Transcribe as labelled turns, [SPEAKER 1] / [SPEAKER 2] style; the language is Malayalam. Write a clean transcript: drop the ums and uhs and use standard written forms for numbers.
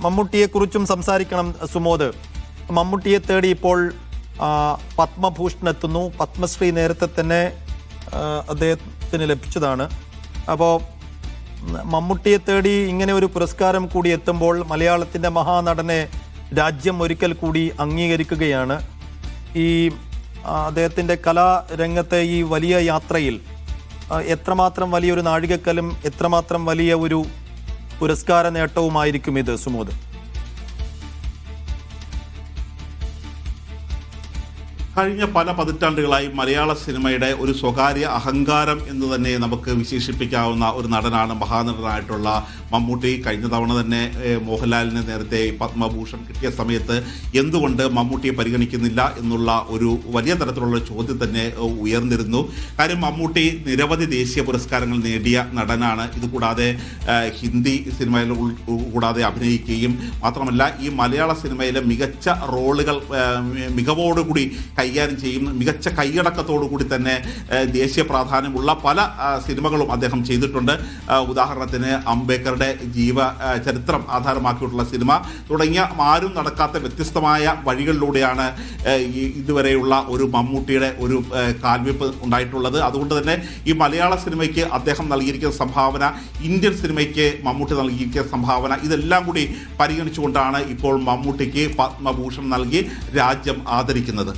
[SPEAKER 1] മമ്മൂട്ടിയെക്കുറിച്ചും സംസാരിക്കണം സുമോദ്. മമ്മൂട്ടിയെ തേടി ഇപ്പോൾ പത്മഭൂഷൺ എത്തുന്നു. പത്മശ്രീ നേരത്തെ തന്നെ അദ്ദേഹത്തിന് ലഭിച്ചതാണ്. അപ്പോൾ മമ്മൂട്ടിയെ തേടി ഇങ്ങനെ ഒരു പുരസ്കാരം കൂടി എത്തുമ്പോൾ മലയാളത്തിൻ്റെ മഹാനടനെ രാജ്യം ഒരിക്കൽ കൂടി അംഗീകരിക്കുകയാണ്. ഈ അദ്ദേഹത്തിൻ്റെ കലാരംഗത്തെ ഈ വലിയ യാത്രയിൽ എത്രമാത്രം വലിയൊരു നാഴികക്കല്ലും എത്രമാത്രം വലിയ ഒരു പുരസ്കാര നേട്ടവുമായിരിക്കും ഇത് സുമോദ്?
[SPEAKER 2] കഴിഞ്ഞ പല പതിറ്റാണ്ടുകളായി മലയാള സിനിമയുടെ ഒരു സ്വകാര്യ അഹങ്കാരം എന്ന് തന്നെ നമുക്ക് വിശേഷിപ്പിക്കാവുന്ന ഒരു നടനാണ് മഹാനടനായിട്ടുള്ള മമ്മൂട്ടി. കഴിഞ്ഞ തവണ തന്നെ മോഹൻലാലിന് നേരത്തെ പത്മഭൂഷൺ കിട്ടിയ സമയത്ത് എന്തുകൊണ്ട് മമ്മൂട്ടിയെ പരിഗണിക്കുന്നില്ല എന്നുള്ള ഒരു വലിയ തരത്തിലുള്ള ചോദ്യം തന്നെ ഉയർന്നിരുന്നു. കാര്യം മമ്മൂട്ടി നിരവധി ദേശീയ പുരസ്കാരങ്ങൾ നേടിയ നടനാണ്. ഇതുകൂടാതെ ഹിന്ദി സിനിമയിൽ കൂടാതെ അഭിനയിക്കുകയും മാത്രമല്ല ഈ മലയാള സിനിമയിലെ മികച്ച റോളുകൾ മികവോടുകൂടി കൈകാര്യം ചെയ്യും. മികച്ച കൈയടക്കത്തോടു കൂടി തന്നെ ദേശീയ പ്രാധാന്യമുള്ള പല സിനിമകളും അദ്ദേഹം ചെയ്തിട്ടുണ്ട്. ഉദാഹരണത്തിന് അംബേദ്കറുടെ ചരിത്രം ആധാരമാക്കിയിട്ടുള്ള സിനിമ തുടങ്ങിയ ആരും നടക്കാത്ത വ്യത്യസ്തമായ വഴികളിലൂടെയാണ് ഇതുവരെയുള്ള ഒരു മമ്മൂട്ടിയുടെ ഒരു കാൽവെപ്പ് ഉണ്ടായിട്ടുള്ളത്. അതുകൊണ്ട് തന്നെ ഈ മലയാള സിനിമയ്ക്ക് അദ്ദേഹം നൽകിയിരിക്കുന്ന സംഭാവന, ഇന്ത്യൻ സിനിമയ്ക്ക് മമ്മൂട്ടി നൽകിയിരിക്കുന്ന സംഭാവന, ഇതെല്ലാം കൂടി പരിഗണിച്ചുകൊണ്ടാണ് ഇപ്പോൾ മമ്മൂട്ടിക്ക് പത്മഭൂഷൺ നൽകി രാജ്യം ആദരിക്കുന്നത്.